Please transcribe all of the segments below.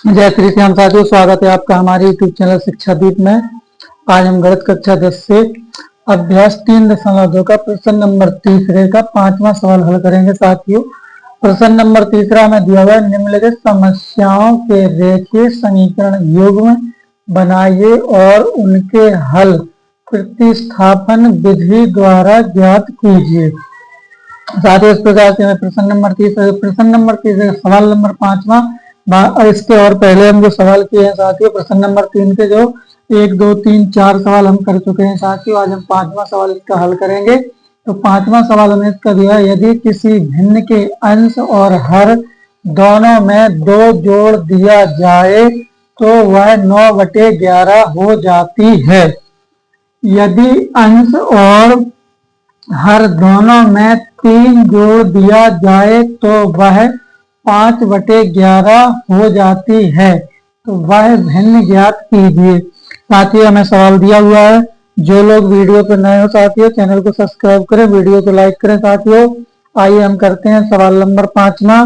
जय श्री श्याम साथियों, स्वागत है आपका हमारे यूट्यूब चैनल शिक्षा दीप में। आज हम गणित कक्षा 10 से अभ्यास 3.2 का प्रश्न नंबर तीसरे का 5वां सवाल हल करेंगे। साथियों, प्रश्न नंबर तीसरा में दिया हुआ है, निम्नलिखित समस्याओं के रेखीय समीकरण युग्म बनाइए और उनके हल प्रतिस्थापन विधि द्वारा ज्ञात कीजिए। साथियों, इस प्रकार से प्रश्न नंबर तीसरे सवाल नंबर 5वां और इसके और पहले हम जो सवाल किए हैं साथियों, प्रश्न नंबर 3 के जो 1, 2, 3, 4 सवाल हम कर चुके हैं साथियों। आज हम 5वां सवाल इसका हल करेंगे। तो 5वां सवाल हमें इसका दिया है, यदि किसी भिन्न के अंश और हर दोनों में 2 जोड़ दिया जाए तो वह 9/11 हो जाती है। यदि अंश और हर दोनों में 3 जोड़ दिया जाए तो वह 5/11 हो जाती है। तो वह भिन्न ज्ञात कीजिए। साथियों, हमें सवाल दिया हुआ है। जो लोग वीडियो पर नए हो साथियों, चैनल को सब्सक्राइब करें, वीडियो को लाइक करें। साथियों, आइए हम करते हैं सवाल नंबर 5वां।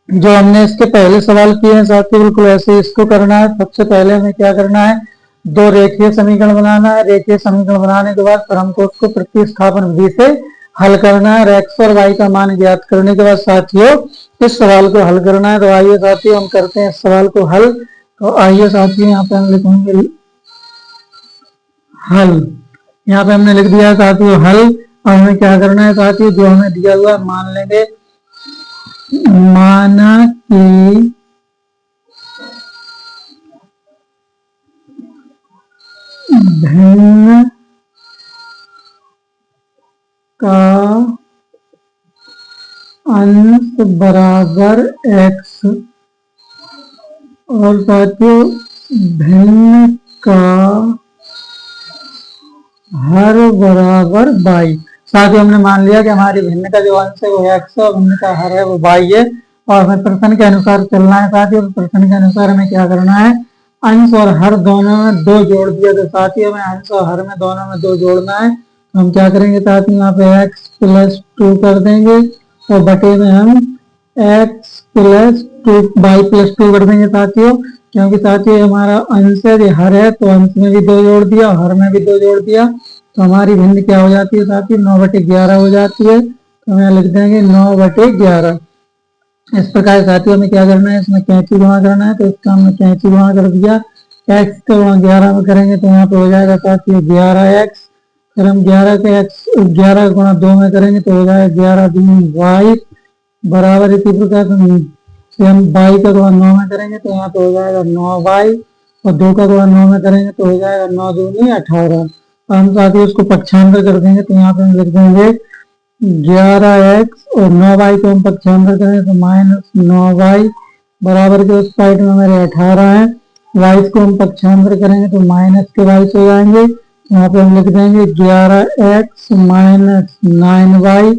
जो हमने इसके पहले सवाल किए हैं साथियों, बिल्कुल ऐसे इसको करना है। सबसे पहले हमें क्या करना है, 2 रेखीय समीकरण बनाना है। रेखीय समीकरण बनाने के बाद फिर हमको उसको प्रतिस्थापन विधि से हल करना है। x और y का मान ज्ञात करने के बाद साथियों इस सवाल को हल करना है। तो आइए साथियों हम करते हैं इस सवाल को हल। तो आइए साथियों, यहाँ पे हम लिखेंगे हल। यहाँ पे हमने लिख दिया है साथियों हल। और हमें क्या करना है साथियों, जो हमें दिया हुआ है मान लेंगे, माना कि भिन्न का अंश बराबर x और साथियों भिन्न का हर बराबर y। साथियों, हमने मान लिया कि हमारी भिन्न का जो अंश है वो x है और भिन्न का हर है वो y है। और हमें प्रश्न के अनुसार चलना है साथियों। प्रश्न के अनुसार हमें क्या करना है, अंश और हर दोनों में 2 जोड़ दिया। तो साथियों हमें अंश और हर में दोनों में 2 जोड़ना है। तो हम क्या करेंगे साथियों, यहाँ पे x + 2 कर देंगे और बटे में हम x + 2 y + 2 कर देंगे साथियों। क्योंकि साथियों हमारा अंश है, ये हर है, तो अंश में भी 2 जोड़ दिया, हर में भी 2 जोड़ दिया। तो हमारी भिन्न क्या हो जाती है साथियों, 9/11 हो जाती है। तो हम यहाँ लिख देंगे 9/11। इस प्रकार साथियों हमें क्या करना है, इसमें कैंची गुणा करना है। तो इसका हमने कैंची गुणा कर दिया। x का गुणा 11 में करेंगे तो यहाँ पे हो जाएगा साथियों 11x। फिर हम 11 गुणा 2 में करेंगे तो हो जाएगा 11 दूनी y बराबर। इसी प्रकार से हम y का गुणा 9 में करेंगे तो यहाँ पे हो जाएगा 9y और 2 का गुणा 9 में करेंगे तो हो जाएगा 9 दूनी 18। हम साथियों उसको पक्षांतर कर देंगे तो यहाँ पे हम लिख देंगे 11x और 9y को हम पक्षांतर करेंगे तो -9y बराबर के उस साइड में हमारे 18 है। y को हम पक्षांतर करेंगे तो माइनस के y हो जाएंगे। यहाँ पे हम लिख देंगे 11x - 9y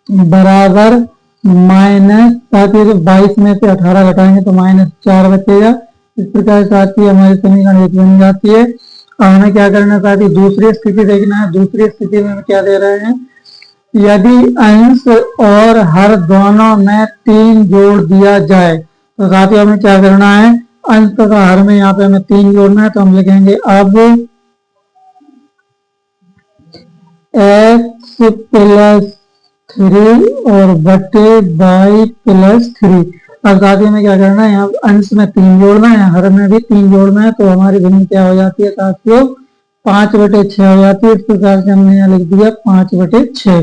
बराबर माइनस, साथियों तो 22 में से 18 घटाएंगे तो -4 बचेगा। इस प्रकार साथियों हमारी समीकरण 1 बन जाती है। और हमें क्या करना है साथियों, दूसरी स्थिति देखना है। दूसरी स्थिति में क्या दे रहे हैं, यदि अंश और हर दोनों में 3 जोड़ दिया जाए। तो साथियों हमें क्या करना है, अंश तथा हर में यहाँ पे हमें 3 जोड़ना है। तो हम लिखेंगे अब x + 3 और बटे y + 3। अब साथियों में क्या करना है, यहाँ अंश में 3 जोड़ना है, हर में भी 3 जोड़ना है। तो हमारी भिन्न क्या हो जाती है साथियों, 5/6 हो जाती है। इस प्रकार से हमने यहाँ लिख दिया 5/6।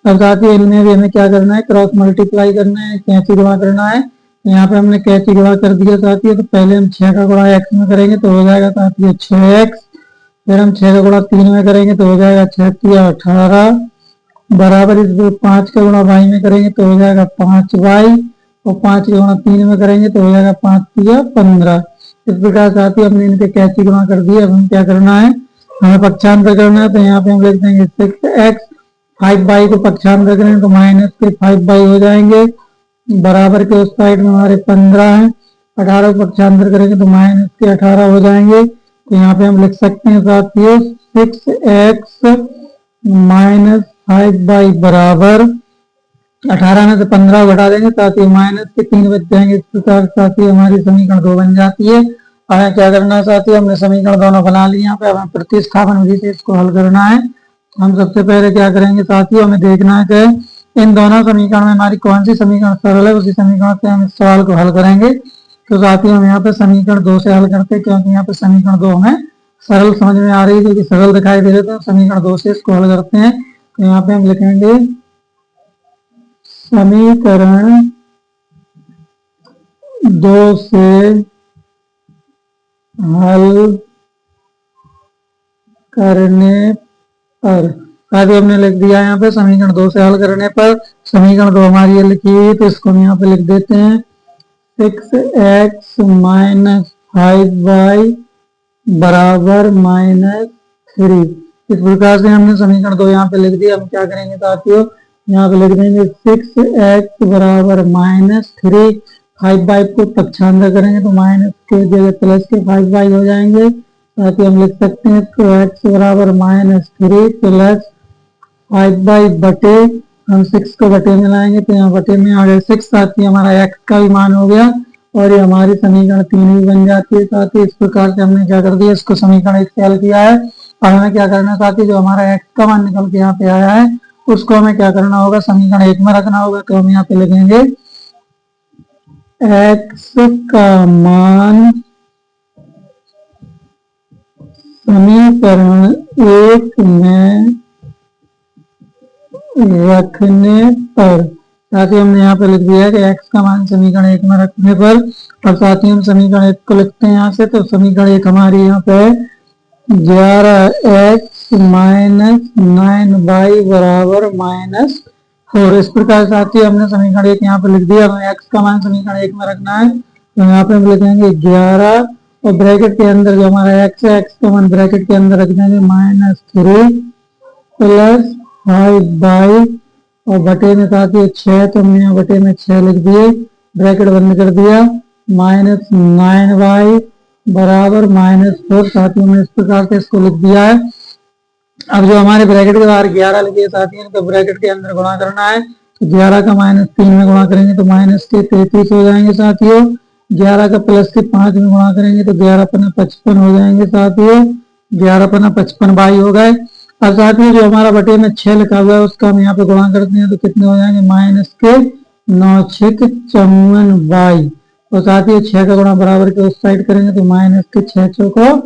अब साथियों इनमें भी हमें क्या करना है, क्रॉस मल्टीप्लाई करना है, कैंची गुणा करना है। यहाँ पे हमने कैंची गुणा कर दिया साथियों। तो पहले हम 6 का गुणा x में करेंगे तो हो जाएगा साथियों 6x। फिर हम 6 का गुणा 3 में करेंगे तो हो जाएगा 6 × 18 बराबर। इस 5 का गुणा y में करेंगे तो हो जाएगा 5y और 5 का गुणा 3 में करेंगे तो हो जाएगा 5 × 15। इस प्रकार साथियों हमने इनके कैंची गुणा कर दिया। अब हम क्या करना है, हमें पक्षांतर करना है। तो यहाँ पे हम लिख देंगे 6x, 5y को पक्षांतर करेंगे तो माइनस के 5y हो जाएंगे बराबर के उस साइड में हमारे 15 है। 18 को पक्षांतर करेंगे तो माइनस के 18 हो जाएंगे। तो यहाँ पे हम लिख सकते हैं साथियों 6x - 5y बराबर 18 में से 15 घटा देंगे साथ ही माइनस के 3 बच जाएंगे। इस प्रकार साथ ही हमारी समीकरण 2 बन जाती है। हमें क्या करना है साथ ही, हमने समीकरण दोनों बना लिए। यहाँ पे हमें प्रतिस्थापन विधि से इसको हल करना है। हम सबसे पहले क्या करेंगे साथियों, हमें देखना है कि इन दोनों समीकरण में हमारी कौन सी समीकरण सरल है, उसी समीकरण से हम इस सवाल को हल करेंगे। तो साथियों हम यहाँ पे समीकरण 2 से हल करते हैं, क्योंकि यहाँ पे समीकरण 2 हमें सरल समझ में आ रही है, क्योंकि सरल दिखाई दे रहे थे। समीकरण 2 से इसको हल करते हैं। तो यहाँ पे हम लिखेंगे समीकरण 2 से हल करने पर, आगे हमने लिख दिया यहाँ पे समीकरण 2 से हल करने पर। समीकरण 2 हमारी ये लिखी हुई, तो इसको हम यहाँ पे लिख देते हैं 6x माइनस 5y बराबर -3। इस प्रकार से हमने समीकरण 2 यहाँ पे लिख दिया। हम क्या करेंगे साथियों, यहाँ पे लिख देंगे 6x बराबर -3। 5y को पक्षांतर करेंगे तो माइनस के जगह प्लस के 5y हो जाएंगे। साथ ही हम लिख सकते हैं तो x बराबर -3 प्लस 5y बटे, हम 6 को बटे में लाएंगे तो यहाँ बटे में आ गए 6। साथ ही हमारा x का भी मान हो गया और ये हमारी समीकरण 3 भी बन जाती है। साथ ही इस प्रकार से हमने क्या कर दिया, इसको समीकरण 1 से हल किया है। और हमें क्या करना है साथ ही, जो हमारा x का मान निकल के यहाँ पे आया है उसको हमें क्या करना होगा, समीकरण 1 में रखना होगा। तो हम यहाँ पे लिखेंगे x का मान समीकरण 1 में रखने पर, साथ ही हमने यहाँ पे लिख दिया है कि x का मान समीकरण 1 में रखने पर। और साथ ही हम समीकरण 1 को लिखते हैं यहाँ से। तो समीकरण 1 हमारी यहाँ पे 11x माइनस 9y बराबर -4। इस प्रकार साथ ही हमने समीकरण 1 यहाँ पे लिख दिया। हमें x का मान समीकरण 1 में रखना है, तो यहाँ पे हम लिखेंगे 11 और ब्रैकेट के अंदर जो हमारा x है, x का मान ब्रैकेट के अंदर रख देंगे -3 प्लस 5y और बटे में साथ ही 6, तो हमने यहाँ बटे में 6 लिख दिए, ब्रैकेट बंद कर दिया, -9y बराबर -4। साथ ही हमने इस प्रकार से इसको लिख दिया है। अब जो हमारे ब्रैकेट के बाहर 11 लिखे साथ ही इनको ब्रैकेट के अंदर गुणा करना है। तो 11 का -3 में गुणा करेंगे तो -33 हो जाएंगे साथियों। 11 का प्लस के 5 में गुणा करेंगे तो 11 पन्ना 55 हो जाएंगे साथियों। 11 पन्ना 55 बाई हो गए। अब साथियों जो हमारा बटे में 6 लिखा हुआ है उसका हम यहाँ पे गुणा करते हैं तो कितने हो जाएंगे, -9×6 = 54y। और साथियों 6 का गुणा बराबर के उस साइड करेंगे तो -6×6 =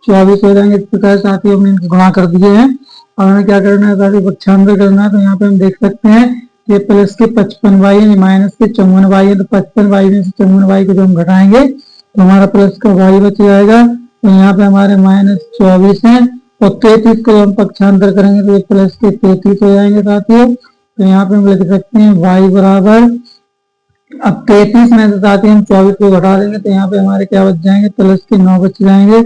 24 हो जाएंगे। इस प्रकार साथियों हमने इनको गुणा कर दिए हैं। और हमें क्या करना है साथियों, पक्षांतर करना है। तो यहाँ पे हम देख सकते हैं ये प्लस के 55y है, माइनस के 54y है। तो 55y में से 54y को जो हम घटाएंगे तो हमारा प्लस का y बच जाएगा। तो यहाँ पे हमारे -24 है और 33 को हम पक्षांतर करेंगे तो ये प्लस के 33 हो जाएंगे साथियों। तो यहाँ पे हम लिख सकते हैं y बराबर, अब 33 में से साथियों हम 24 को घटा देंगे तो यहाँ पे हमारे क्या बच जाएंगे, प्लस के 9 बच जाएंगे।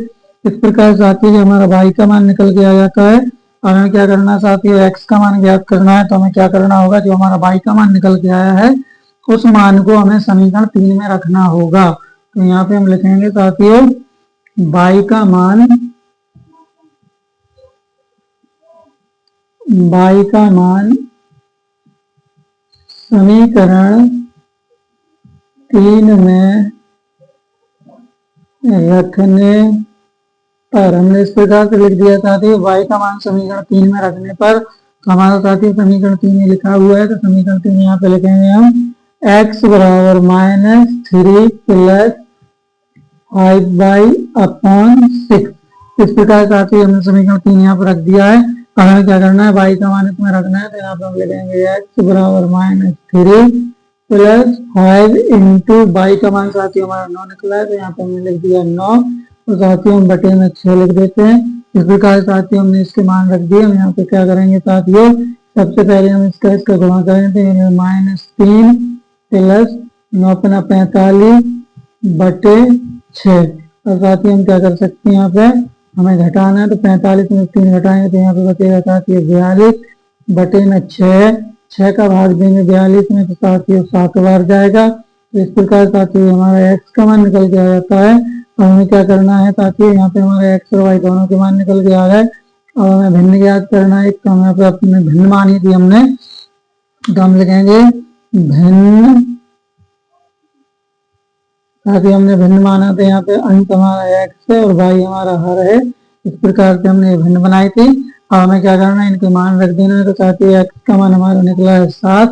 इस प्रकार साथियों जो हमारा y का मान निकल के आ जाता है। और हमें क्या करना है साथियों, x का मान ज्ञात करना है। तो हमें क्या करना होगा, जो हमारा y का मान निकल के आया है उस मान को हमें समीकरण 3 में रखना होगा। तो यहाँ पे हम लिखेंगे साथियों y का मान समीकरण 3 में रखने पर, हमने इस प्रकार से लिख दिया साथियों y का मान समीकरण 3 में रखने पर। तो हमारा साथियों समीकरण 3 में लिखा हुआ है। तो समीकरण 3 यहाँ पे लिखेंगे हम x बराबर -3 प्लस 5y/6। इस प्रकार साथियों हमने समीकरण 3 यहाँ पर रख दिया है। और हमें क्या करना है, y का मान इसमें रखना है। तो यहाँ पे हम लिखेंगे x बराबर -3 प्लस 5 इंटू y का मान साथियों हमारा 9 निकला है। तो यहाँ पे हमने लिख दिया 9। तो साथियों हम बटे में 6 लिख देते हैं। इस प्रकार साथियों हमने इसके मान रख दिए। हम यहाँ पे क्या करेंगे साथियों, सबसे पहले हम इसका गुणा करेंगे तो -3 प्लस 9 × 45 बटे 6। और साथियों हम क्या कर सकते हैं, यहाँ पे हमें घटाना है। तो 45 में 3 घटाएंगे तो यहाँ पे बचेगा साथियों 42 बटे में 6 का भाग देंगे 42 में तो साथियों 7 बार जाएगा। तो इस प्रकार साथियों हमारा x का मान निकल के आ जाता है। और हमें क्या करना है साथियों, यहाँ पे हमारे x और y दोनों के मान निकल के आ गए। और हमें भिन्न ज्ञात करना है। तो यहाँ पे अपने भिन्न मानी थी हमने तो हम लिखेंगे भिन्न, ताकि हमने भिन्न माना था, यहाँ पे अंश हमारा x है और y हमारा हर है। इस प्रकार से हमने भिन्न बनाई थी। अब हमें क्या करना है, इनके मान रख देना है। तो ताकि x का मान हमारा निकला है 7,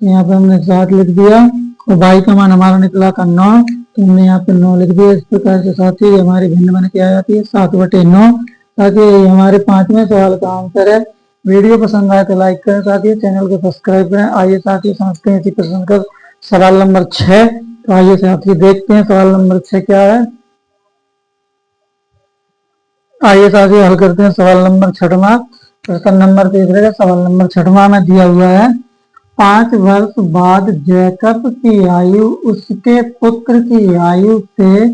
तो यहाँ पे हमने 7 लिख दिया, और y का मान हमारा निकला का 9, तो हमने यहाँ पे 9 लिख दिया। इस प्रकार से साथियों ये हमारी भिन्न बन के आ जाती है 7/9। ताकि ये हमारे 5वें सवाल का आंसर है। वीडियो पसंद आए तो लाइक करें साथियों, चैनल को सब्सक्राइब करें। आइए साथियों समझते हैं इसी प्रश्न का सवाल नंबर 6। तो आइए साथियों देखते हैं सवाल नंबर 6 क्या है। आइए साथियों हल करते हैं सवाल नंबर 6वां। प्रश्न नंबर 3 का सवाल नंबर 6वां में दिया हुआ है, 5 वर्ष बाद जैकब की आयु उसके पुत्र की आयु से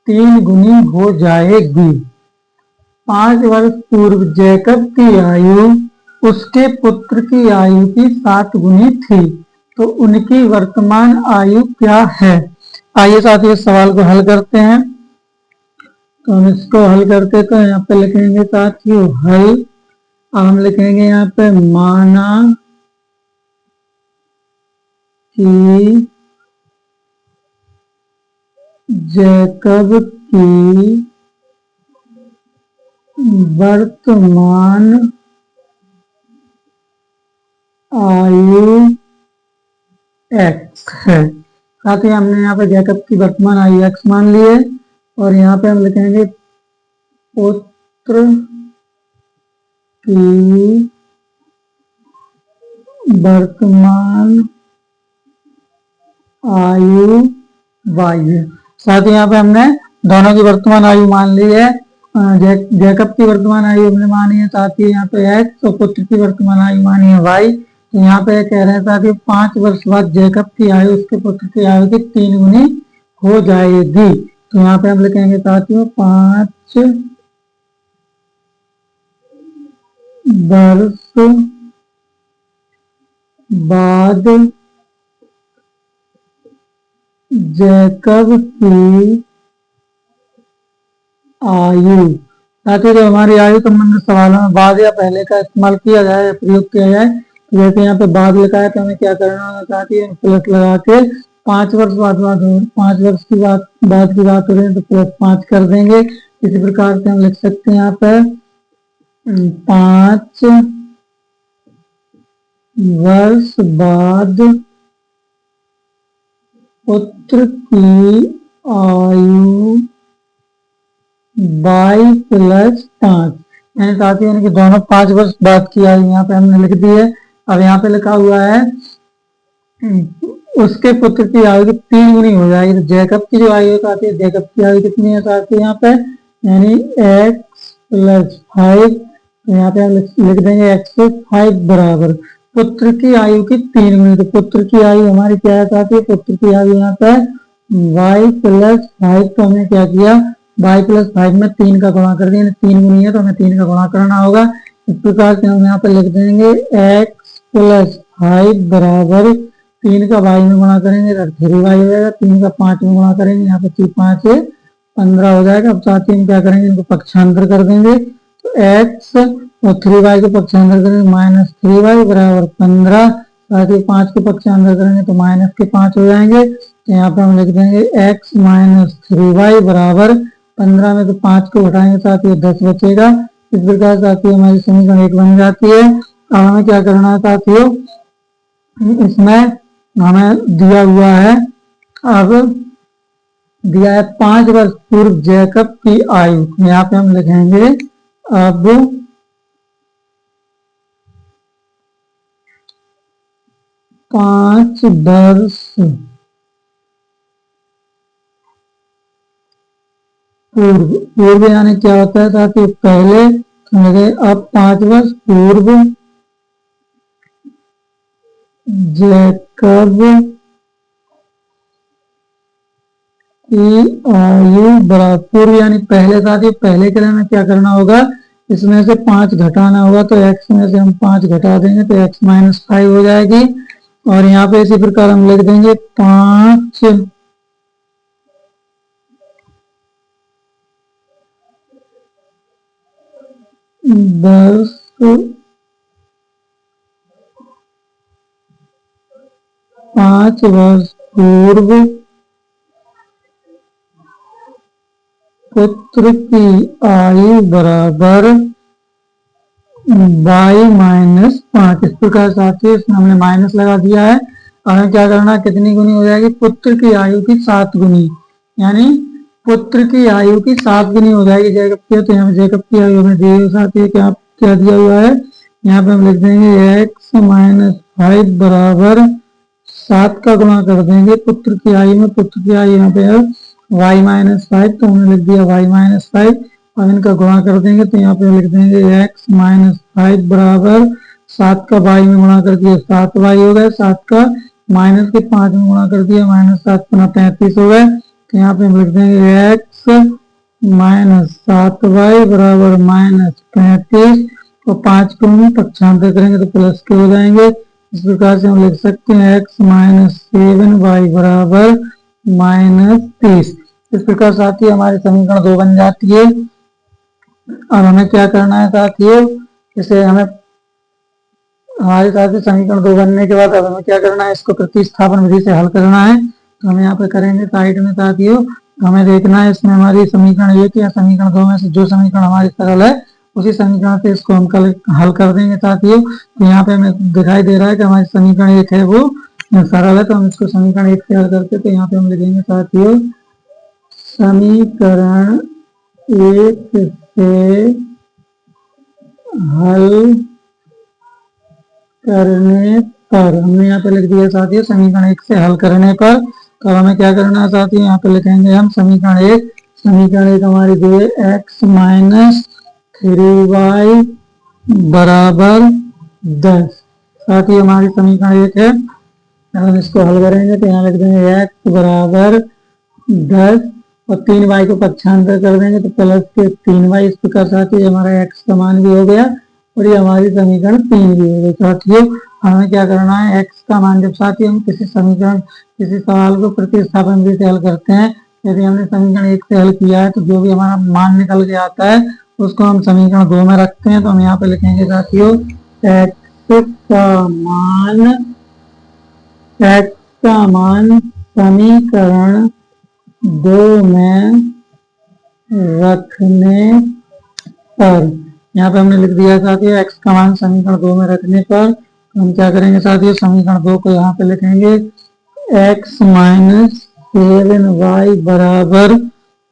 3 गुनी हो जाएगी। 5 वर्ष पूर्व जैकब की आयु उसके पुत्र की आयु की 7 गुनी थी, तो उनकी वर्तमान आयु क्या है। आइए साथियों इस सवाल को हल करते हैं। तो हम इसको हल करते तो यहाँ पे लिखेंगे साथियों हल। अब हम लिखेंगे यहाँ पे माना कि जैकब की वर्तमान आयु x है। साथ ही हमने यहाँ पे जैकब की वर्तमान आयु x मान ली है, और यहाँ पे हम लिखेंगे पुत्र की वर्तमान आयु y। साथ ही यहाँ पे हमने दोनों की वर्तमान आयु मान ली है। जैकब की वर्तमान आयु हमने मानी है, साथ ही यहाँ पे x, और पुत्र की वर्तमान आयु मानी है y। तो यहाँ पे कह रहे हैं साथियों 5 वर्ष बाद जैकब की आयु उसके पुत्र की आयु की 3 गुनी हो जाएगी। तो यहाँ पे हम लिखेंगे साथियों 5 वर्ष बाद जैकब की आयु। साथियों जो हमारी आयु संबंधित सवालों में बाद या पहले का इस्तेमाल किया जाए या प्रयोग किया जाए, तो जैसे यहाँ पे बाद लिखा है तो हमें क्या करना होगा साथियों, प्लस लगा के 5 वर्ष बाद 5 वर्ष की बाद की बात करें तो +5 कर देंगे। इसी प्रकार से हम लिख सकते हैं यहाँ पे 5 वर्ष बाद पुत्र की आयु y+5, यानी साथियों यानी कि दोनों 5 वर्ष बाद की आयु यहाँ पे हमने लिख दी है। अब यहाँ पे लिखा हुआ है उसके पुत्र की आयु की 3 गुनी हो जाएगी। तो जैकब की जो आयु आती है, जैकब की आयु कितनी है साथियों यहाँ पे, यानी x+5। तो यहाँ पे हम लिख देंगे x+5 बराबर पुत्र की आयु की 3 गुनी। तो पुत्र की आयु हमारी क्या है साथियों, पुत्र की आयु यहाँ पे y+5। तो हमने क्या किया, y+5 में 3 का गुणा कर दिया, 3 गुनी है तो हमें 3 का गुणा करना होगा। इस प्रकार से हम यहाँ पे लिख देंगे x+5 बराबर 3 का y में गुणा करेंगे तो 3y हो जाएगा, 3 का 5 में गुणा करेंगे, यहाँ पे 5 है 15 हो जाएगा। अब साथ ही हम क्या करेंगे, इनको पक्षांतर कर देंगे। तो x और 3y को पक्षांतर करेंगे, -3y बराबर 15। साथ ही 5 को पक्षांतर करेंगे तो माइनस के 5 हो जाएंगे। तो यहाँ पे हम लिख देंगे x - 3y बराबर 15 में तो 5 को घटाएंगे साथ ही 10 बचेगा। इस प्रकार साथियों हमारी समीकरण 1 बन जाती है। अब हमें क्या करना है साथियों, इसमें हमें दिया हुआ है, अब दिया है 5 वर्ष पूर्व जैकब की आयु। यहाँ पे हम लिखेंगे अब 5 वर्ष पूर्व यानी क्या होता है साथियों, पहले। अब 5 वर्ष पूर्व जैकब की आयु बराबर पूर्व यानी पहले। साथियों पहले के लिए हमें क्या करना होगा, इसमें से 5 घटाना होगा। तो x में से हम 5 घटा देंगे तो x - 5 हो जाएगी। और यहाँ पे इसी प्रकार हम लिख देंगे 5 वर्ष 5 वर्ष पूर्व पुत्र की आयु बराबर y-5। इस प्रकार साथियों इसमें हमने माइनस लगा दिया है। हमें क्या करना है, कितनी गुनी हो जाएगी, पुत्र की आयु की 7 गुनी, यानी पुत्र की आयु की 7 गुनी हो जाएगी जैकब की। तो यहाँ जैकब की आयु हमें दी हुई साथियों क्या क्या दिया हुआ है, यहाँ पे हम लिख देंगे x-5 बराबर 7 का गुणा कर देंगे पुत्र की आयु में। पुत्र की आयु यहाँ पे है y-5, तो हमने लिख दिया y-5 और इनका गुणा कर देंगे तो यहाँ पे लिख देंगे x-5 बराबर 7 का y में गुणा कर दिया 7y हो गए, 7 का माइनस के 5 में गुणा कर दिया -7 × 35 हो गए। तो यहाँ पे हम लिख देंगे x-7y बराबर -35 और 5 को हम पक्षांतर करेंगे तो प्लस के हो जाएंगे। इस प्रकार से हम लिख सकते हैं x-7y बराबर -30। इस प्रकार साथियों हमारी समीकरण 2 बन जाती है। और हमें क्या करना है साथियों, इसे हमें हमारे साथियों समीकरण 2 बनने के बाद अब हमें क्या करना है, इसको प्रतिस्थापन विधि से हल करना है। तो हम यहाँ पे करेंगे साइड में साथियों, हमें देखना है इसमें हमारी समीकरण 1 या समीकरण 2 में से जो समीकरण हमारी सरल है उसी समीकरण से इसको हम कल हल कर देंगे साथियों। तो यहाँ पे हमें दिखाई दे रहा है कि हमारी समीकरण 1 है वो सरल है, तो हम इसको समीकरण 1 से हल करते तो यहाँ पे हम लिखेंगे साथियों समीकरण 1 से हल करने पर, हमने यहाँ पे लिख दिया साथियों समीकरण 1 से हल करने पर। तो हमें क्या करना है साथियों, यहाँ पे लिखेंगे हम समीकरण 1 हमारी दी है x-3y बराबर 10। साथियों हमारी समीकरण 1 है, हम इसको हल करेंगे तो यहाँ लिख देंगे x बराबर 10 और 3y को पक्षांतर कर देंगे तो प्लस के 3y। इस प्रकार साथियों हमारा x का मान भी हो गया और ये हमारी समीकरण 3 भी हो गई। साथियों हमें क्या करना है, x का मान जब साथियों हम किसी समीकरण किसी सवाल को प्रतिस्थापन विधि से हल करते हैं, यदि हमने समीकरण 1 से हल किया है तो जो भी हमारा मान निकल के आता है उसको हम समीकरण 2 में रखते हैं। तो हम यहाँ पे लिखेंगे साथियों x का मान समीकरण 2 में रखने पर, यहाँ पे हमने लिख दिया साथियों x का मान समीकरण 2 में रखने पर। तो हम क्या करेंगे साथियों, समीकरण 2 को यहाँ पे लिखेंगे x-7y बराबर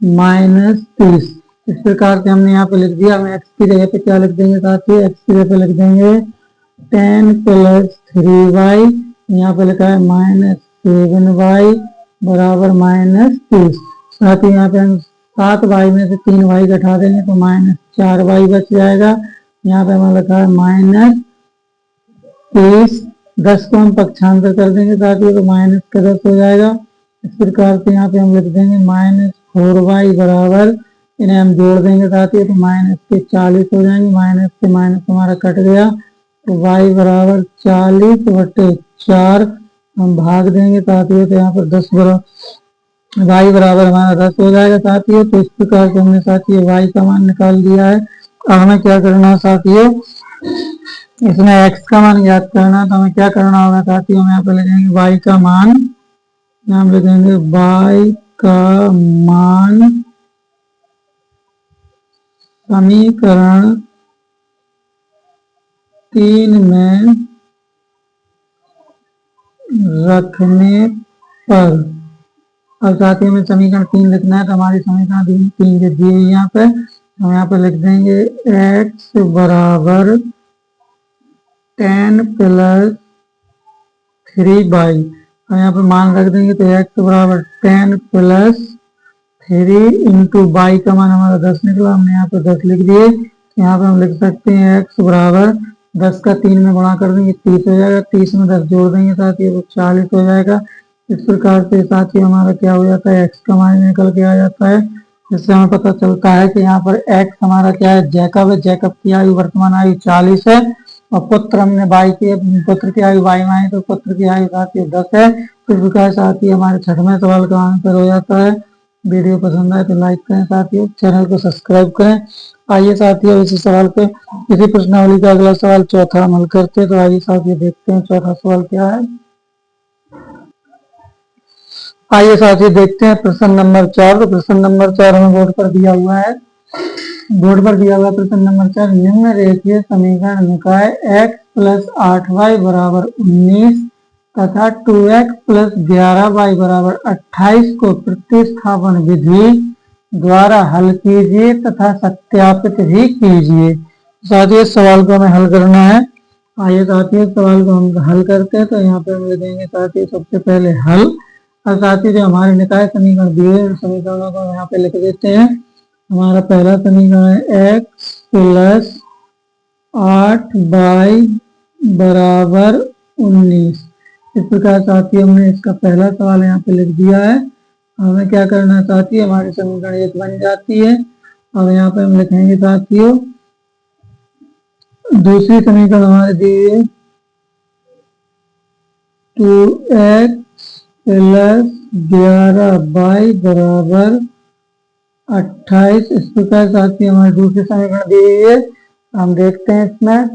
-30। इस प्रकार से हमने यहाँ पे लिख दिया। हमें x की जगह पे क्या लिख देंगे साथियों, x की जगह पे लिख देंगे 10 + 3y, यहाँ पे लिखा है -7y बराबर -30। साथ ही यहाँ पे हम 7y में से 3y घटा देंगे तो -4y बच जाएगा। यहाँ पे हमें लिखा है -30, 10 को हम पक्षांतर कर देंगे साथियों तो माइनस का 10 हो जाएगा। इस प्रकार से यहाँ पे हम लिख देंगे -4y बराबर, इन्हें हम जोड़ देंगे साथियों तो माइनस के 40 हो जाएंगे। माइनस से माइनस हमारा कट गया तो y बराबर 40/4 हम भाग देंगे साथियों तो यहाँ पर 10 बराबर y बराबर हमारा 10 हो जाएगा साथियों। तो इस प्रकार से हमने साथियों y का मान निकाल दिया है। अब हमें क्या करना है साथियों, इसमें x का मान ज्ञात करना है। तो हमें क्या करना होगा साथियों, हम यहाँ पे लिखेंगे y का मान, यहाँ पे लिखेंगे y का मान समीकरण 3 में रखने पर। अब साथियों में समीकरण 3 लिखना है तो हमारी समीकरण 3 दी हुई यहाँ पे, हम यहाँ पे लिख देंगे x बराबर 10 + 3y, हम यहाँ पे मान रख देंगे तो x बराबर 10 + 3 × y का मान हमारा 10 निकला, हमने यहाँ पे 10 लिख दिए। यहाँ पे हम लिख सकते हैं x बराबर 10 का 3 में गुणा कर देंगे 30 हो जाएगा, 30 में 10 जोड़ देंगे साथियों तो 40 हो जाएगा। इस प्रकार से साथियों हमारा क्या हो जाता है, x का मान निकल के आ जाता है। जिससे हमें पता चलता है कि यहाँ पर x हमारा क्या है, जैकब है। जैकब की आयु वर्तमान आयु 40 है और पुत्र हमने पुत्र की आयु y मानी तो पुत्र की आयु साथियों 10 है। इस प्रकार साथियों हमारे 6वें सवाल का आंसर हो जाता है। वीडियो पसंद आए तो लाइक करें साथियों, चैनल को सब्सक्राइब करें। आइए साथियों इसी सवाल पे इसी प्रश्नावली का अगला सवाल चौथा हम हल करते हैं। तो आइए साथियों देखते हैं चौथा सवाल क्या है। आइए साथियों देखते हैं प्रश्न नंबर 4। तो प्रश्न नंबर 4 हमें बोर्ड पर दिया हुआ है। बोर्ड पर दिया हुआ प्रश्न नंबर 4, निम्न रेखीय समीकरण निकाय x प्लस 8y बराबर 19 तथा 2x प्लस 11y बराबर 28 को प्रतिस्थापन विधि द्वारा हल कीजिए तथा सत्यापित भी कीजिए। साथियों इस सवाल को हमें हल करना है। आइए साथियों सवाल को हम हल करते हैं। तो यहाँ पे हम लिखेंगे साथियों सबसे पहले हल, और साथियों जो हमारे निकाय समीकरण दिए समीकरणों को यहाँ पे लिख देते हैं। हमारा पहला समीकरण है x प्लस 8y बराबर 19। इस प्रकार साथियों हमने इसका पहला सवाल यहाँ पे लिख दिया है। हमें क्या करना है साथियों, हमारी समीकरण एक बन जाती है। और यहाँ पे हम लिखेंगे साथियों दूसरी समीकरण हमारे दी है 2x प्लस 11y बराबर 28। इस प्रकार साथियों हमारी दूसरी समीकरण दी गई है। हम देखते हैं इसमें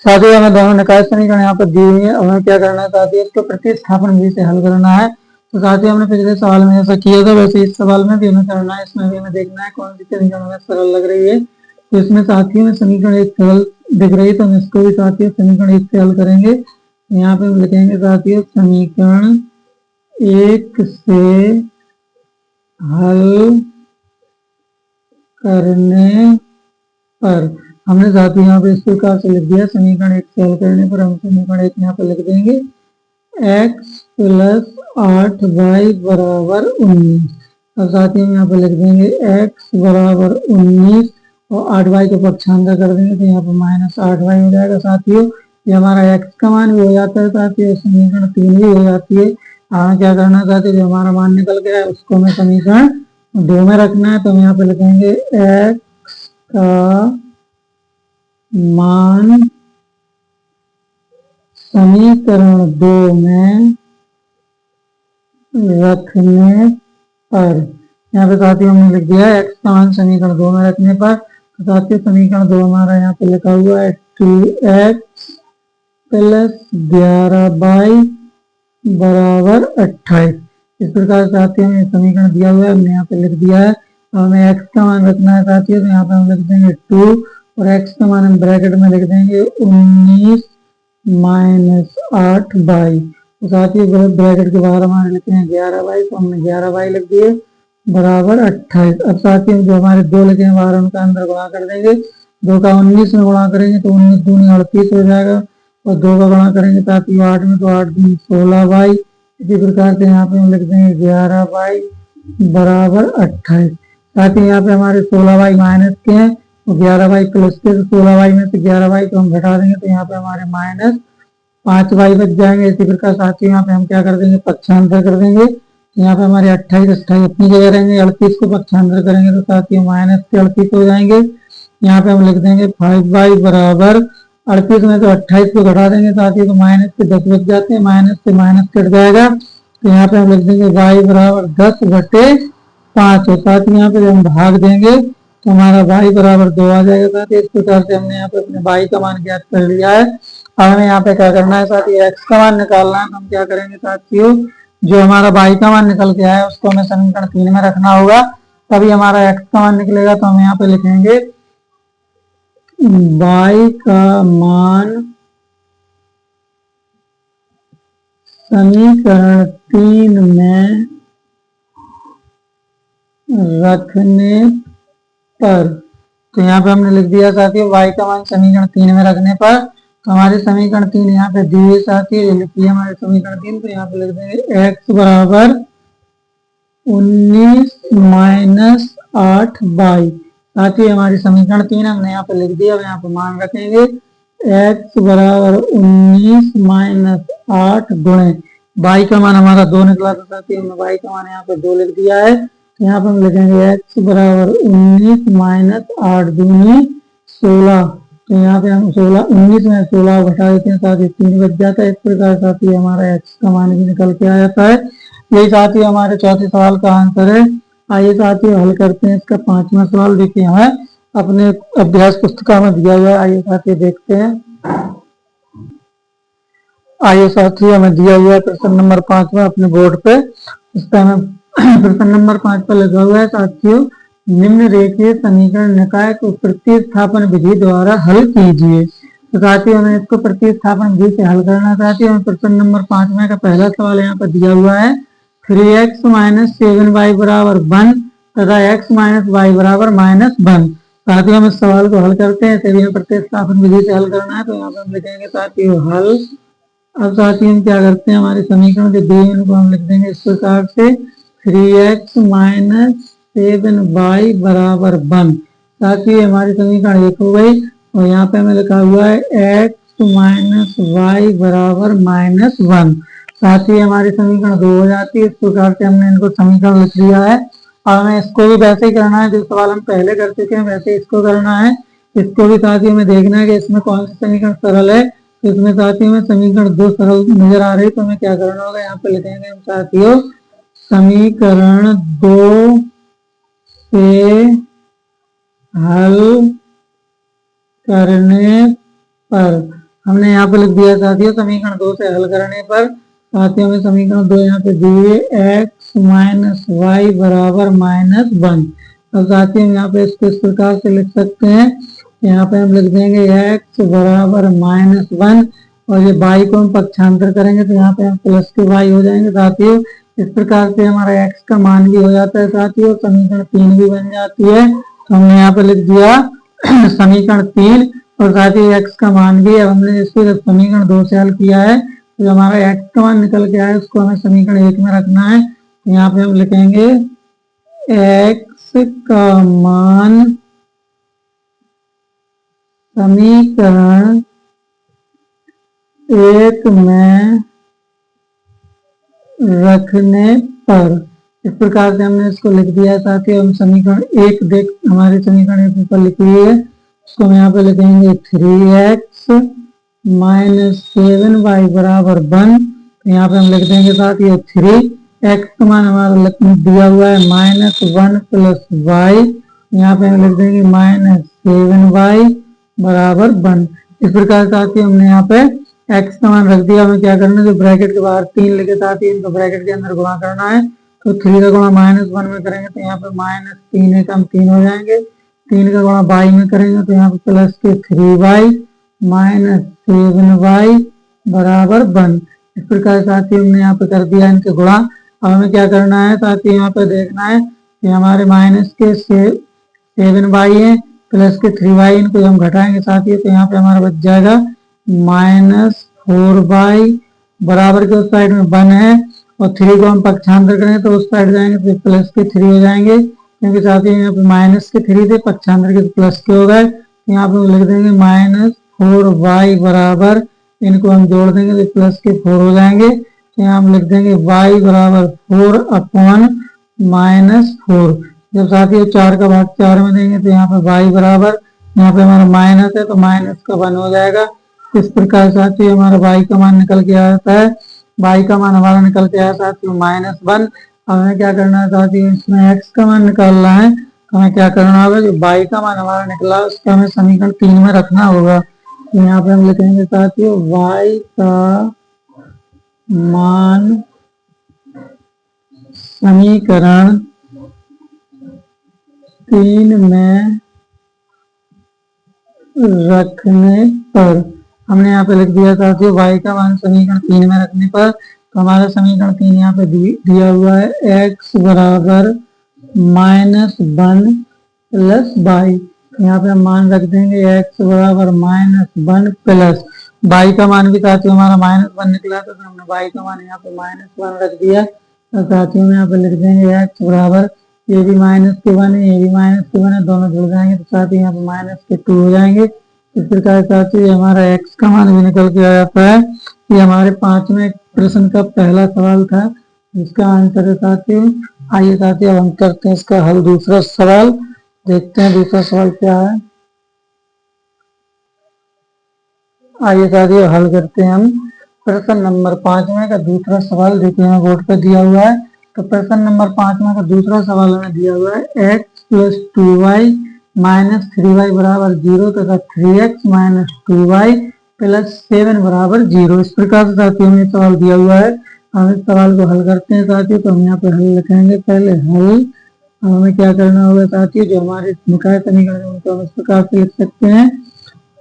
साथियों हमें दोनों निकाय समीकरण यहाँ पर दी हुई है। हमें क्या करना है साथियों, इसको प्रतिस्थापन विधि से हल करना है। तो साथियों हमने पिछले सवाल में ऐसा किया था, वैसे इस सवाल में भी हमें करना है। इसमें भी हमें देखना है कौन सी समीकरण हमें सरल लग रही है। तो इसमें साथियों में समीकरण एक सरल दिख रही है, तो हम इसको भी साथियों समीकरण एक से हल करेंगे। यहाँ पे हम लिखेंगे साथियों समीकरण एक से हल करने पर, हमने साथियों यहाँ पे इस प्रकार से लिख दिया। समीकरण एक से हल करने पर हम समीकरण एक यहाँ पे लिख देंगे x प्लस 8y बराबर 19। और साथियों यहाँ पे लिख देंगे x बराबर 19 और 8y को पक्षांतर कर देंगे तो यहाँ पे माइनस 8y हो जाएगा। साथियों ये हमारा x का मान भी हो जाता है साथियों, समीकरण 3 भी हो जाती है। हमें क्या करना है साथियों, जो हमारा मान निकल गया है उसको हमें समीकरण 2 में रखना है। तो हम यहाँ पे लिखेंगे x का मान समीकरण 2 में रखने पर, यहाँ पे साथियों हमने लिख दिया है x का मान समीकरण 2 में रखने पर। तो साथियों समीकरण 2 हमारा यहाँ पे लिखा हुआ है 2x प्लस 11y बराबर 28। इस प्रकार साथियों हमें समीकरण दिया हुआ है, हमने यहाँ पे लिख दिया है। हमें x का मान रखना है साथियों, तो यहाँ पे हम लिख देंगे 2 और x का मान हम ब्रैकेट में लिख देंगे 19 माइनस 8y। तो साथियों ब्रैकेट के बाहर हमारे लिखे हैं 11y, तो हमने 11y लिख दिए बराबर 28। अब साथियों जो हमारे 2 लिखे हैं बाहर उनका अंदर गुणा कर देंगे। 2 का 19 में गुणा करेंगे तो 19 दूनी 38 हो जाएगा, और 2 का गुणा करेंगे साथियों 8 में तो 8 दूनी 16y। इसी प्रकार से यहाँ पे हम लिख देंगे 11y बराबर 28। साथियों यहाँ पे हमारे 16y माइनस के हैं तो 11y प्लस के, तो 16y में से 11y को हम घटा देंगे तो यहाँ पे हमारे माइनस 5y बच जाएंगे। इसी प्रकार साथियों यहाँ पे हम क्या कर देंगे, पक्षांतर कर देंगे। यहाँ पे हमारे 28 अपनी जगह रहेंगे, 38 को पक्षांतर करेंगे तो साथियों माइनस के 38 हो जाएंगे। यहाँ पे हम लिख देंगे 5y बराबर 38 में तो 28 को घटा देंगे साथियों तो माइनस के 10 बच जाते हैं, माइनस से माइनस कट जाएगा। तो यहाँ पे हम लिख देंगे y बराबर 10/5 और साथ ही यहाँ पे जब हम भाग देंगे तो हमारा y बराबर 2 आ जाएगा। साथ ही इस प्रकार से हमने यहाँ पे अपने y का मान ज्ञात कर लिया है। अब हमें यहाँ पे क्या करना है साथियों, x का मान निकालना है। तो हम क्या करेंगे साथियों, जो हमारा y का मान निकल के आया है उसको हमें समीकरण 3 में रखना होगा, तभी हमारा x का मान निकलेगा। तो हम यहाँ पे लिखेंगे y का मान समीकरण 3 में रखने पर, तो यहाँ पे हमने लिख दिया साथियों y का मान समीकरण 3 में रखने पर। तो हमारे समीकरण 3 यहाँ पे दिए साथियों, लिखिए हमारे समीकरण 3। तो यहाँ पे लिख देंगे x बराबर 19 माइनस 8y। साथियों हमारी समीकरण 3 हमने यहाँ पे लिख दिया। अब यहाँ पे मान रखेंगे x बराबर 19 माइनस 8 गुणे y का मान हमारा 2 निकला था साथियों, हमने y का मान यहाँ पे 2 लिख दिया है। तो यहाँ पे हम लिखेंगे x बराबर 19 माइनस 8 दूनी 16। तो यहाँ पे हम 19 में 16 घटा देते हैं साथियों 3 बच जाता है। इस प्रकार साथियों हमारा x का मान भी निकल के आ जाता है। यही साथियों हमारे चौथे सवाल का आंसर है। आइए साथियों हल करते हैं इसका 5वां सवाल। देखिए हमें अपने अभ्यास पुस्तिका में दिया हुआ है, आइए साथियों देखते हैं। आइए साथियों, हमें दिया हुआ है प्रश्न नंबर 5 में अपने बोर्ड पे। इस पे हमें प्रश्न नंबर 5 पर लगा हुआ है साथियों, निम्न रेखीय समीकरण निकाय को प्रतिस्थापन विधि द्वारा हल कीजिए। तो साथियों हमें इसको प्रतिस्थापन विधि से हल करना। साथियों हमें प्रश्न नंबर 5 में का पहला सवाल यहाँ पर दिया हुआ है 3x - 7y बराबर 1 तथा x - y बराबर -1। साथियों हम इस सवाल को हल करते हैं, इसे भी हमें प्रतिस्थापन विधि से हल करना है। तो यहाँ पर हम लिखेंगे साथियों हल। अब साथियों हम क्या करते हैं, हमारे समीकरण के दिए इनको हम लिख देंगे इस प्रकार से 3x - 7y बराबर 1। साथियों हमारी समीकरण 1 हो गई और यहाँ पे हमें लिखा हुआ है x - y बराबर -1। साथ ही हमारी समीकरण 2 हो जाती है। इस प्रकार से हमने इनको समीकरण लिख लिया है और हमें इसको भी वैसे ही करना है जो सवाल हम पहले कर चुके हैं, वैसे इसको करना है। इसको भी साथियों में देखना है कि इसमें कौन सी समीकरण सरल है। इसमें साथियों में समीकरण 2 सरल नजर आ रही है, तो हमें क्या करना होगा, यहाँ पे लिखेंगे हम साथियों समीकरण 2 से हल करने पर। हमने यहाँ पे लिख दिया साथियों समीकरण 2 से हल करने पर। साथियों में समीकरण 2 यहाँ पे दिए x - y बराबर -1। अब साथियों यहाँ पे इसको इस प्रकार से लिख सकते हैं, यहाँ पे हम लिख देंगे x बराबर -1 और ये y को हम पक्षांतर करेंगे तो यहाँ पे हम प्लस के y हो जाएंगे। साथियों इस प्रकार से हमारा x का मान भी हो जाता है साथियों, समीकरण 3 भी बन जाती है। तो हमने यहाँ पे लिख दिया समीकरण 3 और साथ ही x का मान भी। अब हमने इसको जब समीकरण 2 से हल किया है तो हमारा x का मान निकल के आया, उसको हमें समीकरण 1 में रखना है। तो यहाँ पे हम लिखेंगे x का मान समीकरण 1 में रखने पर। इस प्रकार से हमने इसको लिख दिया है साथियों। हम समीकरण 1 देख हमारे समीकरण 1 पर लिखी है, उसको हम यहाँ पे लिखेंगे 3x - 7y बराबर 1। तो यहाँ पे हम लिख देंगे साथियों 3x का मान हमारा दिया हुआ है -1 प्लस y, यहाँ पे हम लिख देंगे -7y बराबर 1। इस प्रकार साथियों हमने यहाँ पे x का मान रख दिया। हमें क्या करना है, जो ब्रैकेट के बाहर 3 लिखे साथ ही इनको ब्रैकेट के अंदर गुणा करना है। तो 3 का गुणा -1 में करेंगे तो यहाँ पे -3 एकम 3 हो जाएंगे। 3 का गुणा y में करेंगे तो यहाँ पे प्लस के 3y - 7y बराबर 1। इस प्रकार साथियों हमने यहाँ पे कर दिया इनके गुणा। अब हमें क्या करना है साथियों, यहाँ पे देखना है कि हमारे माइनस के 7y है प्लस के 3y, इनको हम घटाएंगे साथियों तो यहाँ पे हमारा बच जाएगा -4y बराबर के उस साइड में 1 है और 3 को हम पक्षांतर करेंगे तो उस साइड जाएंगे तो प्लस के 3 हो जाएंगे, क्योंकि साथियों यहाँ पे माइनस के 3 थे, पक्षांतर के प्लस के हो गए। तो यहाँ पे लिख देंगे -4y बराबर, इनको हम जोड़ देंगे तो प्लस के 4 हो जाएंगे। तो यहाँ हम लिख देंगे y बराबर 4/-4। जब साथियों 4 का भाग 4 में देंगे तो यहाँ पे y बराबर, यहाँ पे हमारा माइनस है तो माइनस का 1 हो जाएगा। इस प्रकार साथियों हमारा y का मान निकल के आता है, y का मान हमारा निकल के आया साथियों -1। हमें क्या करना है साथियों, इसमें x का मान निकालना है। तो हमें क्या करना होगा, जो y का मान हमारा निकला उसका हमें समीकरण 3 में रखना होगा। तो यहाँ पे हम लिखेंगे साथियों y का मान समीकरण 3 में रखने पर। हमने यहाँ पे लिख दिया साथियों y का मान समीकरण 3 में रखने पर। तो हमारा समीकरण 3 यहाँ पे दिया हुआ है x बराबर -1 प्लस y। यहाँ पे हम मान रख देंगे x बराबर -1 प्लस y का मान भी साथियों हमारा -1 निकला था, तो हमने y का मान यहाँ पे -1 रख दिया। तो साथियों में यहाँ पे लिख देंगे x बराबर, ये भी -1 है, ये भी -1 है, दोनों जुड़ जाएंगे तो साथियों यहाँ पे -2 हो जाएंगे। इस प्रकार साथियों हमारा x का मान भी निकल के आ जाता है। ये हमारे 5वें प्रश्न का पहला सवाल था, जिसका आंसर है साथियों। आइए साथियों हम करते हैं इसका हल। दूसरा सवाल देखते हैं, दूसरा सवाल क्या है। आइए साथियों हल करते हैं हम प्रश्न नंबर 5 का दूसरा सवाल। देखिए हमें बोर्ड पर दिया हुआ है। तो प्रश्न नंबर 5 का दूसरा सवाल हमें दिया हुआ है x + 2y - 3y बराबर 0 तथा 3x - 2y +7 बराबर 0। इस प्रकार से साथियों हमें सवाल दिया हुआ है, हम इस सवाल को हल करते हैं साथियों। तो हम यहाँ पे हल लिखेंगे, पहले हल। हमें क्या करना होगा साथियों, जो हमारे निकाय समीकरण है उनको हम इस प्रकार से लिख सकते हैं,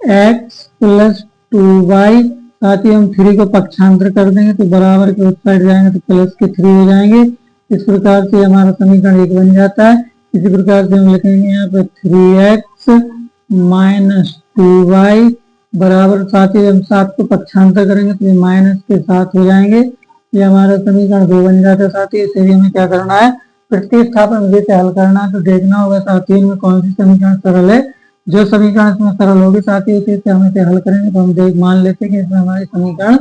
x + 2y। साथियों हम 3 को पक्षांतर कर देंगे तो बराबर के उस साइड जाएंगे तो प्लस के 3 हो जाएंगे। इस प्रकार से हमारा समीकरण 1 बन जाता है। इसी प्रकार से हम लिखेंगे यहाँ पे 3x - 2y बराबर, साथियों हम 7 को पक्षांतर करेंगे तो ये माइनस के 7 हो जाएंगे। ये हमारा समीकरण 2 बन जाता है साथियों। इसे भी हमें क्या करना है, प्रतिस्थापन विधि से हल करना है। तो देखना होगा साथियों इनमें कौन सी समीकरण सरल है। जो समीकरण इसमें सरल होगी साथियों उसी से हम इसे हल करेंगे। तो हम मान लेते हैं कि इसमें हमारी समीकरण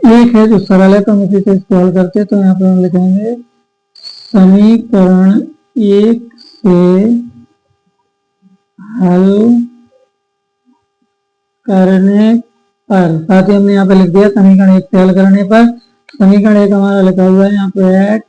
1 है जो सरल है, तो हम इसी से इसको हल करते हैं। तो यहाँ पे हम लिखेंगे समीकरण 1 से हल करने पर, साथियों हमने यहाँ पे लिख दिया समीकरण 1 से हल करने पर। समीकरण 1 हमारा लिखा हुआ है यहाँ पे x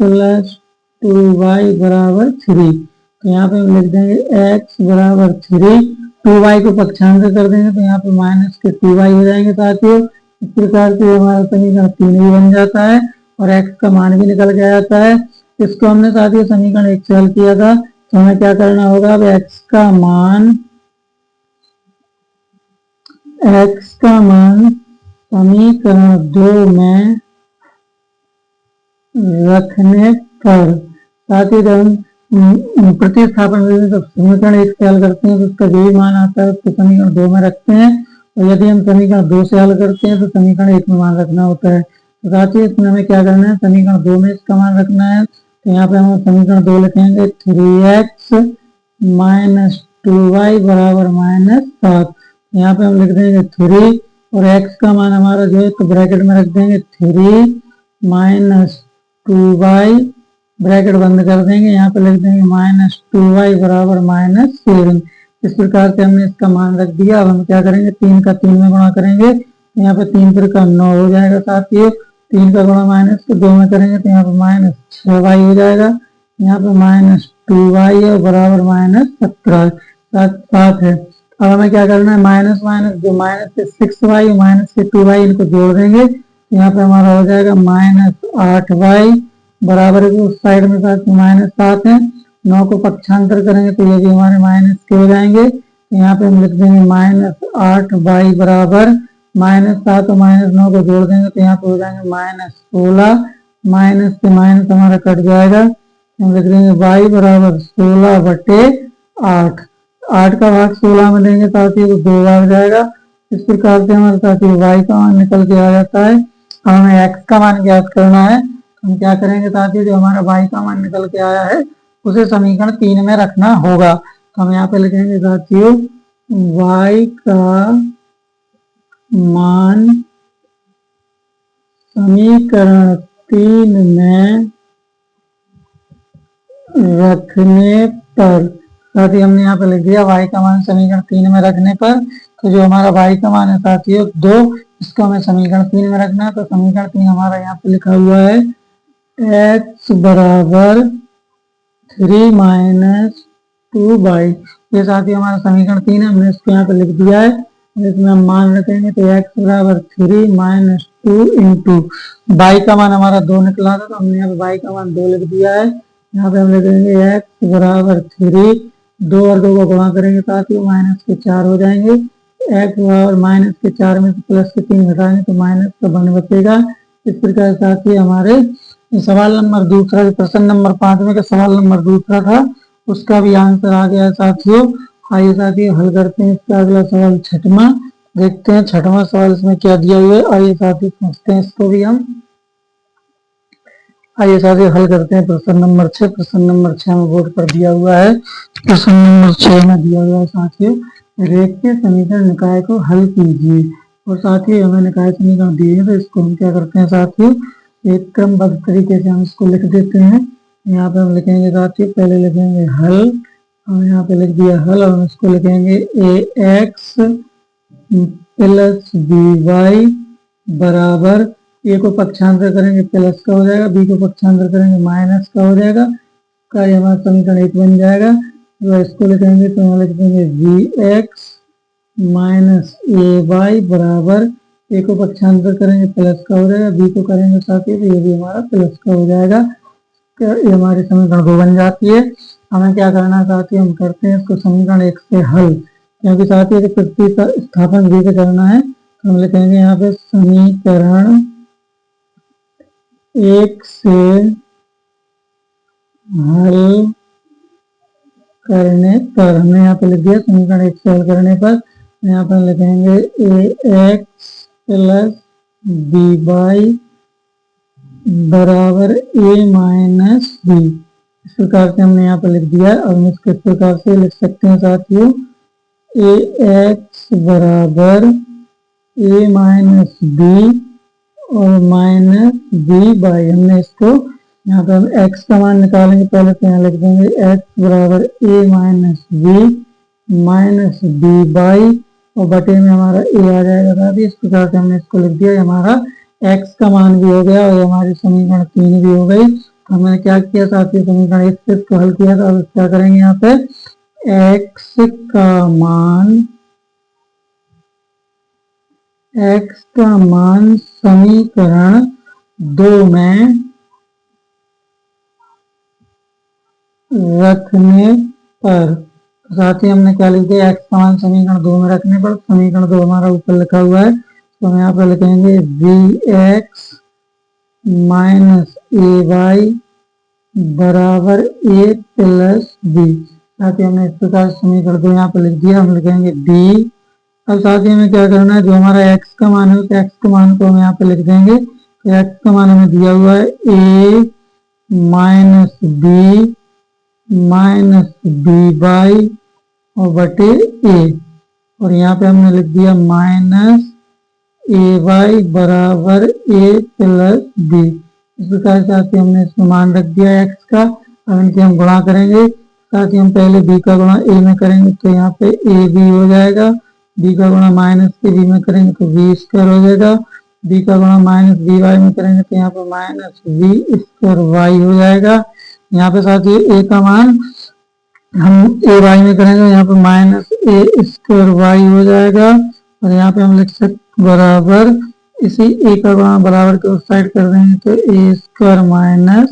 + 2y बराबर 3। तो यहाँ पे हम लिख देंगे x बराबर 3, 2y को पक्षांतर कर देंगे तो यहाँ पे माइनस के 2y हो जाएंगे साथियों। इस प्रकार से हमारा समीकरण 3 भी बन जाता है और x का मान भी निकल के आ जाता है। इसको हमने साथियों समीकरण 1 से हल किया था। तो हमें क्या करना होगा, अब x का मान समीकरण 2 में रखने पर, साथियों जब हम प्रतिस्थापन विधि से समीकरण 1 से हल करते हैं तो उसका जो भी मान आता है उसको समीकरण 2 में रखते हैं, और यदि हम समीकरण 2 से हल करते हैं तो समीकरण 1 में मान रखना होता है। तो साथियों इसमें हमें क्या करना है, समीकरण 2 में इसका मान रखना है। तो यहाँ पे हम समीकरण 2 लिखेंगे 3x - 2y बराबर -7। यहाँ पे हम लिख देंगे 3 और x का मान हमारा जो है तो ब्रैकेट में रख देंगे 3 - 2y, ब्रैकेट बंद कर देंगे। यहाँ पे लिख देंगे -2y बराबर -7। इस प्रकार से हमने इसका मान रख दिया। अब हम क्या करेंगे, 3 का 3 में गुणा करेंगे। यहाँ पे 3 3 का 9 हो जाएगा साथियों। 3 का गुणा माइनस को 2 में करेंगे तो यहाँ पे -6y हो जाएगा। यहाँ पे -2y है बराबर -17 7 है। अब हमें क्या करना है, माइनस माइनस जो माइनस के 6y माइनस के 2y इनको जोड़ देंगे। यहाँ पे हमारा हो जाएगा -8y बराबर उस साइड में -7 है। 9 को पक्षांतर करेंगे तो ये भी हमारे माइनस के हो जाएंगे। यहाँ पे हम लिख देंगे -8y बराबर -7 और -9 को जोड़ देंगे तो यहाँ पे हो जाएंगे -16। माइनस से माइनस हमारा कट जाएगा। हम लिख देंगे y बराबर 16/8। 8 का भाग 16 में देंगे साथियों तो 2 बार जाएगा। इस प्रकार से हमारे साथियों y का मान निकल के आ जाता है। हमें x का मान ज्ञात करना है। हम क्या करेंगे साथियों, जो हमारा y का मान निकल के आया है उसे समीकरण 3 में रखना होगा। तो हम यहाँ पे लिखेंगे साथियों y का मान समीकरण 3 में रखने पर, साथियों हमने यहाँ पे लिख दिया y का मान समीकरण 3 में रखने पर। तो जो हमारा y का मान है साथियों 2, इसको हमें समीकरण 3 में रखना है। तो समीकरण 3 हमारा यहाँ पे लिखा हुआ है x बराबर 3 - 2y। ये साथियों हमारा समीकरण 3 है, हमने इसको यहाँ पे लिख दिया है। इसमें हम मान रखेंगे तो x बराबर 3 - 2 इंटू y का मान हमारा 2 निकला था तो हमने यहाँ पे y का मान 2 लिख दिया है। यहाँ पे हम लिखेंगे x बराबर 3, 2 और 2 को गुणा करेंगे साथियों माइनस के 4 हो जाएंगे। x बराबर माइनस के 4 में से प्लस के 3 घटाएंगे तो माइनस का 1 बचेगा। इस प्रकार साथियों हमारे सवाल नंबर दूसरा, प्रश्न नंबर 5 में का सवाल नंबर दूसरा था, उसका भी आंसर आ गया है साथियों। आइए साथियों हल करते हैं इसका अगला सवाल 6वां। देखते हैं 6वां सवाल इसमें क्या दिया हुआ है। आइए साथियों समझते हैं इसको भी हम। आइए साथियों हल करते हैं प्रश्न नंबर 6। प्रश्न नंबर 6 में बोर्ड पर दिया हुआ है। प्रश्न नंबर 6 में दिया हुआ है साथियों, रेखीय समीकरण निकाय को हल कीजिए। और साथियों हमें निकाय समीकरण दिए हैं तो इसको हम क्या करते हैं साथियों, एक क्रमबद्ध तरीके से हम इसको लिख देते हैं। यहाँ पे हम लिखेंगे साथियों, पहले लिखेंगे हल। हम यहाँ पे लिख दिया हल और हम इसको लिखेंगे ax + by बराबर, ए को पक्षांतर करेंगे प्लस का हो जाएगा, बी को पक्षांतर करेंगे माइनस का हो जाएगा। का हमारा समीकरण 1 बन जाएगा। तो इसको लिखेंगे तो हम लिख देंगे vx माइनस ए वाई बराबर, ए को पक्षांतर करेंगे प्लस का हो जाएगा, बी को करेंगे साथ ही तो ये भी हमारा प्लस का हो जाएगा। ये हमारी समीकरण 2 बन जाती है। हमें क्या करना है साथियों, हम करते हैं इसको समीकरण 1 से हल, क्योंकि साथियों प्रतिस्थापन बी से करना है तो हम लिखेंगे यहाँ पे समीकरण 1 से हल करने पर, हमने यहाँ पे लिख दिया समीकरण 1 से हल करने पर, यहाँ पर लिखेंगे ए एक्स प्लस बी वाई बराबर ए माइनस बी। इस प्रकार से हमने यहाँ पर लिख दिया है। और हम इसको इस प्रकार से लिख सकते हैं साथियों, ए एक्स बराबर ए माइनस बी और माइनस बी बाई, हमने इसको यहाँ पर हम x का मान निकालेंगे, पहले तो यहाँ लिख देंगे x बराबर a minus b minus b by, और बटे में हमारा a आ जाएगा साथी। इस प्रकार से हमने इसको लिख दिया, हमारा x का मान भी हो गया और हमारी समीकरण 3 भी हो गई। हमने क्या किया साथी, समीकरण 1 से इसको हल किया था। अब क्या करेंगे यहाँ पे, x का मान समीकरण 2 में रखने पर, साथ ही हमने क्या लिख दिया, x का मान समीकरण 2 में रखने पर, समीकरण 2 हमारा ऊपर लिखा हुआ है तो हम यहाँ पर लिखेंगे बी एक्स माइनस ए वाई बराबर ए प्लस बी। साथ ही हमने इस प्रकार समीकरण 2 यहाँ पर लिख दिया, हम लिखेंगे बी। अब साथ ही हमें क्या करना है, जो हमारा x का मान है उस x का मान को हम यहाँ पे लिख देंगे। तो x का मान हमें दिया हुआ है a minus b minus b by और बटे a, और यहाँ पे हमने लिख दिया माइनस ए वाई बराबर ए प्लस बी। इस प्रकार से हमने इसमें मान रख दिया x का। अब इनके हम गुणा करेंगे, साथ ही हम पहले b का गुणा a में करेंगे तो यहाँ पे a b हो जाएगा, b का गुणा माइनस के b में करेंगे तो b स्क्वायर हो जाएगा, b का गुणा माइनस बी वाई में करेंगे तो यहाँ पे माइनस बी स्क्वायर वाई हो जाएगा। यहाँ पे साथ ही a का मान हम ए वाई में करेंगे, यहाँ पे माइनस ए स्क्वायर वाई हो जाएगा, और यहाँ पे हम लिख सकते बराबर इसी ए का गुणा बराबर के उस साइड कर देंगे तो A square minus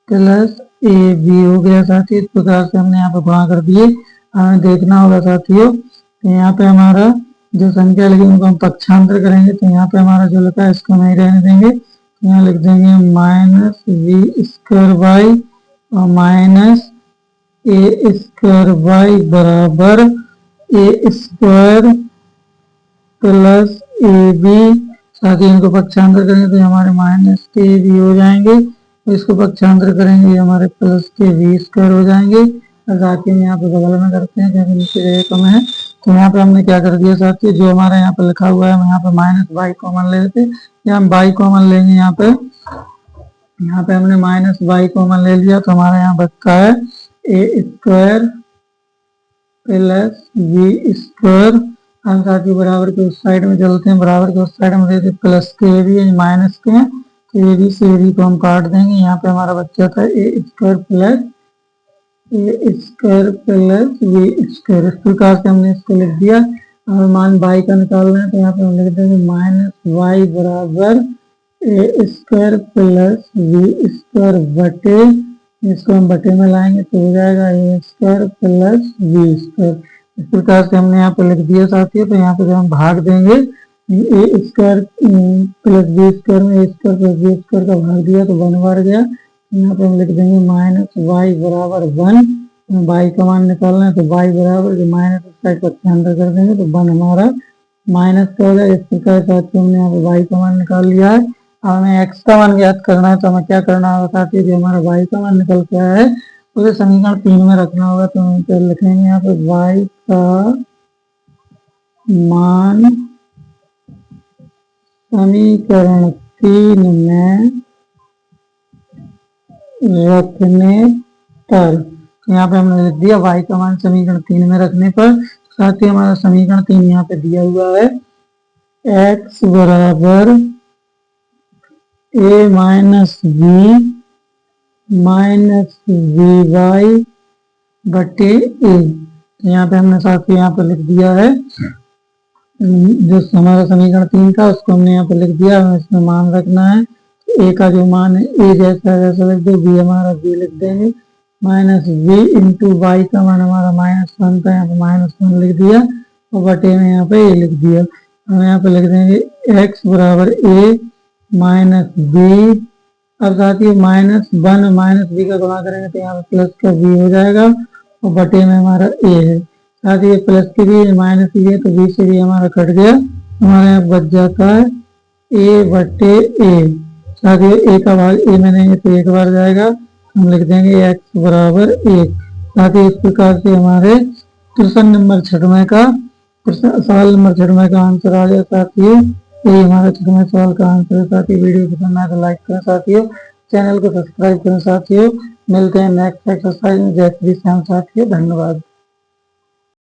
plus A B हो गया साथी। इस प्रकार से हमने यहाँ पे गुणा कर दिए। हमें देखना होगा साथियों, तो यहाँ पे हमारा जो संख्या लिखी उनको हम पक्षांतर करेंगे, तो यहाँ पे हमारा जो लिखा है इसको नहीं रहने देंगे, तो यहाँ लिख देंगे माइनस वी स्क्वायर वाई और माइनस ए स्क्वायर वाई बराबर ए स्क्वायर प्लस ए बी। साथ ही इनको पक्षांतर करेंगे तो हमारे माइनस के बी हो जाएंगे, तो इसको पक्षांतर करेंगे ये हमारे प्लस के बी स्क्वायर हो जाएंगे। और साथ ही यहाँ पे बगल में करते हैं क्योंकि नीचे जगह कम है, तो यहाँ पे हमने क्या कर दिया साथी, जो हमारा यहाँ पे लिखा हुआ है हम यहाँ पे माइनस बाई कॉमन ले लेते, या हम बाई कॉमन लेंगे। यहाँ पे हमने माइनस बाई कॉमन ले लिया तो हमारा यहाँ बचता है ए स्क्वायर प्लस बी स्क्वायर। हम साथ ही बराबर के उस साइड में चलते हैं, बराबर के उस साइड में देते प्लस के ए बी माइनस के हैं, तो ए बी से ए बी को हम काट देंगे। यहाँ पे हमारा बच्चा था ए स्क्वायर प्लस बी स्क्वायर। इस प्रकार से हमने इसको लिख दिया। हमें मान बाई का निकालना है तो यहाँ पे हम लिख देंगे माइनस वाई बराबर ए स्क्वायर प्लस बी स्क्वायर बटे, इसको हम बटे में लाएंगे तो हो जाएगा ए स्क्वायर प्लस बी स्क्वायर। इस प्रकार से हमने यहाँ पे लिख दिया साथियों। तो यहाँ पे जब हम भाग देंगे ए स्क्वायर प्लस बी स्क्वायर में, ए स्क्वायर प्लस बी स्क्वायर का भाग दिया तो 1 बार गया। यहाँ पे हम लिख देंगे माइनस वाई बराबर 1, वाई का मान निकालना है तो वाई बराबर जो माइनस साइड पर अंदर कर देंगे तो 1 हमारा माइनस का हो जाएगा। इस प्रकार से हमने यहाँ पे वाई का मान निकाल लिया है। हमें एक्स का मान ज्ञात करना है तो हमें क्या करना होगा साथियों, जो हमारा वाई का मान निकल के आया है उसे समीकरण 3 में रखना होगा। तो हम लिखेंगे यहाँ पे वाई का मान समीकरण 3 में रखने पर, तो यहाँ पे हमने लिख दिया वाई का मान समीकरण 3 में रखने पर। साथ ही हमारा समीकरण 3 यहाँ पे दिया हुआ है x बराबर a minus b minus v y बटे ए। यहाँ पे हमने साथ ही यहाँ पे लिख दिया है जो हमारा समीकरण 3 था उसको हमने यहाँ पे लिख दिया, हमें इसमें मान रखना है। ए का जो मान है ए जैसा जैसा लिख दो, बी हमारा बी लिख देंगे, माइनस वी इंटू वाई का मान हमारा -1 था, यहाँ पे -1 लिख दिया और बटे में यहाँ पे ए लिख दिया। हम यहाँ पे लिख देंगे x बराबर ए माइनस बी। अब साथियों -1 और माइनस बी का गुणा करेंगे तो यहाँ पे प्लस का बी हो जाएगा और बटे में हमारा ए है। साथ ही प्लस की भी माइनस की है तो बी से भी हमारा कट गया, हमारे यहाँ बच जाता है ए बटे ए। साथ ही ए का भाग ए में नहीं है तो एक बार जाएगा, हम लिख देंगे x बराबर 1। साथ ही इस प्रकार से हमारे प्रश्न नंबर 6 का सवाल नंबर 6 का आंसर आ गया साथियों। यही हमारा 6वें सवाल का आंसर है साथियों। वीडियो पसंद आए तो लाइक करें साथियों, चैनल को सब्सक्राइब करें साथियों। मिलते हैं नेक्स्ट एक्सरसाइज में। जय श्री श्याम साथियों, धन्यवाद।